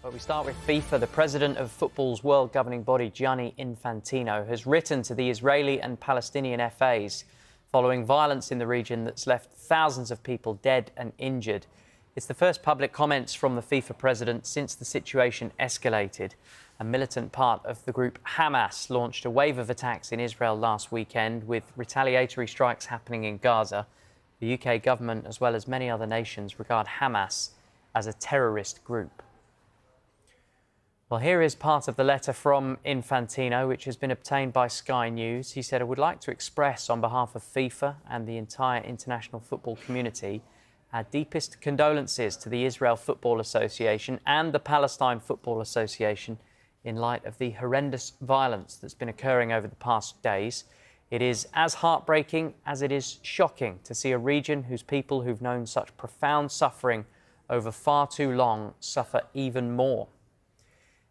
But we start with FIFA. The president of football's world governing body, Gianni Infantino, has written to the Israeli and Palestinian FAs following violence in the region that's left thousands of people dead and injured. It's the first public comments from the FIFA president since the situation escalated. A militant part of the group Hamas launched a wave of attacks in Israel last weekend, with retaliatory strikes happening in Gaza. The UK government, as well as many other nations, regard Hamas as a terrorist group. Well, here is part of the letter from Infantino, which has been obtained by Sky News. He said, "I would like to express on behalf of FIFA and the entire international football community our deepest condolences to the Israel Football Association and the Palestine Football Association in light of the horrendous violence that's been occurring over the past days. It is as heartbreaking as it is shocking to see a region whose people who've known such profound suffering over far too long suffer even more."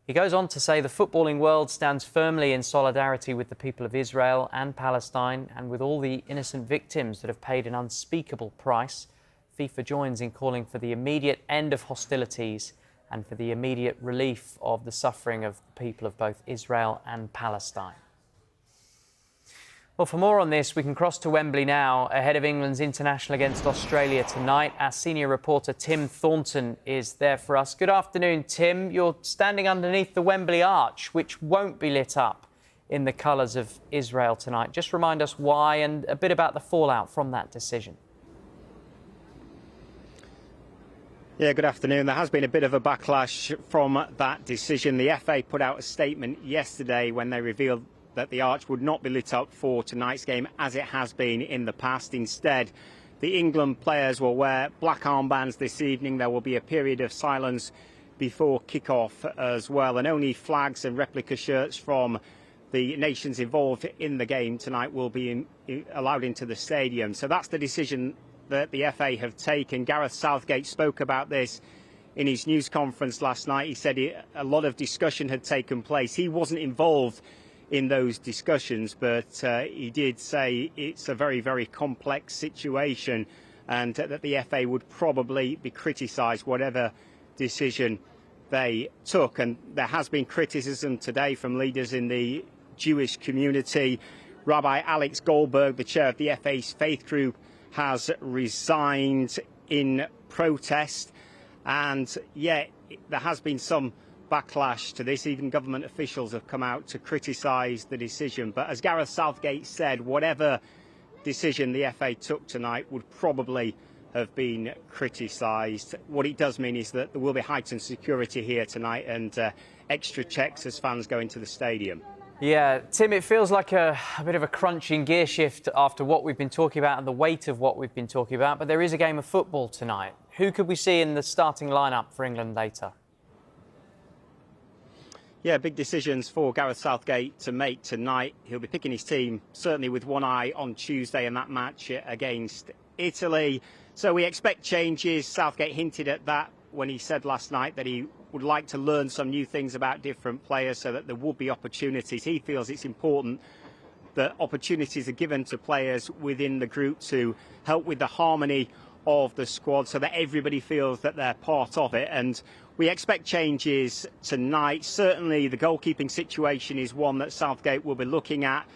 He goes on to say the footballing world stands firmly in solidarity with the people of Israel and Palestine and with all the innocent victims that have paid an unspeakable price. FIFA joins in calling for the immediate end of hostilities and for the immediate relief of the suffering of the people of both Israel and Palestine. Well, for more on this, we can cross to Wembley now, ahead of England's international against Australia tonight. Our senior reporter, Tim Thornton, is there for us. Good afternoon, Tim. You're standing underneath the Wembley Arch, which won't be lit up in the colours of Israel tonight. Just remind us why and a bit about the fallout from that decision. Yeah, good afternoon. There has been a bit of a backlash from that decision. The FA put out a statement yesterday when they revealed that the arch would not be lit up for tonight's game as it has been in the past. Instead, the England players will wear black armbands this evening. There will be a period of silence before kick-off as well, and only flags and replica shirts from the nations involved in the game tonight will be allowed into the stadium. So that's the decision that the FA have taken. Gareth Southgate spoke about this in his news conference last night. He said a lot of discussion had taken place. He wasn't involved in those discussions, but he did say it's a very, very complex situation and that the FA would probably be criticised whatever decision they took. And there has been criticism today from leaders in the Jewish community. Rabbi Alex Goldberg, the chair of the FA's faith group, has resigned in protest. And yet there has been some backlash to this. Even government officials have come out to criticise the decision. But as Gareth Southgate said, whatever decision the FA took tonight would probably have been criticised. What it does mean is that there will be heightened security here tonight and extra checks as fans go into the stadium. Yeah, Tim, it feels like a bit of a crunching gear shift after what we've been talking about and the weight of what we've been talking about. But there is a game of football tonight. Who could we see in the starting lineup for England later? Yeah, big decisions for Gareth Southgate to make tonight. He'll be picking his team, certainly with one eye on Tuesday in that match against Italy. So we expect changes. Southgate hinted at that when he said last night that he would like to learn some new things about different players so that there would be opportunities. He feels it's important that opportunities are given to players within the group to help with the harmony of the squad so that everybody feels that they're part of it. And we expect changes tonight. Certainly the goalkeeping situation is one that Southgate will be looking at.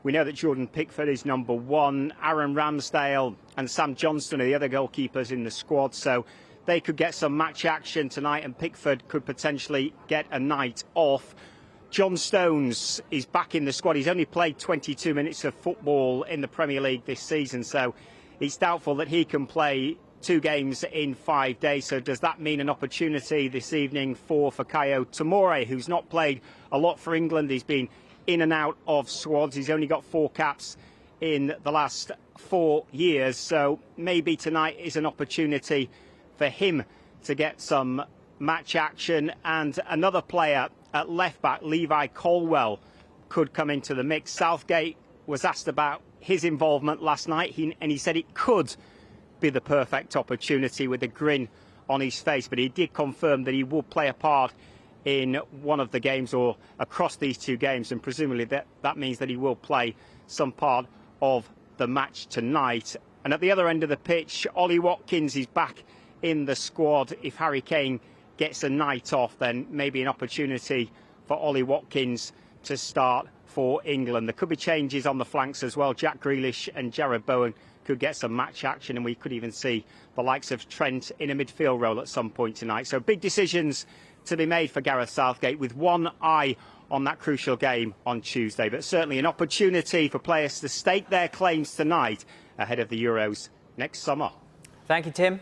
We know that Jordan Pickford is number one. Aaron Ramsdale and Sam Johnston are the other goalkeepers in the squad, so they could get some match action tonight and Pickford could potentially get a night off. John Stones is back in the squad. He's only played 22 minutes of football in the Premier League this season, so it's doubtful that he can play 2 games in 5 days. So does that mean an opportunity this evening for Fikayo Tomori, who's not played a lot for England? He's been in and out of squads. He's only got 4 caps in the last 4 years. So maybe tonight is an opportunity for him to get some match action. And another player at left back, Levi Colwell, could come into the mix. Southgate was asked about his involvement last night and he said it could be the perfect opportunity with a grin on his face, but he did confirm that he will play a part in one of the games or across these 2 games, and presumably that means that he will play some part of the match tonight. And at the other end of the pitch, Ollie Watkins is back in the squad if Harry Kane gets a night off, then maybe an opportunity for Ollie Watkins to start for England. There could be changes on the flanks as well. Jack Grealish and Jared Bowen could get some match action, and we could even see the likes of Trent in a midfield role at some point tonight. So big decisions to be made for Gareth Southgate, with one eye on that crucial game on Tuesday. But certainly an opportunity for players to stake their claims tonight ahead of the Euros next summer. Thank you, Tim.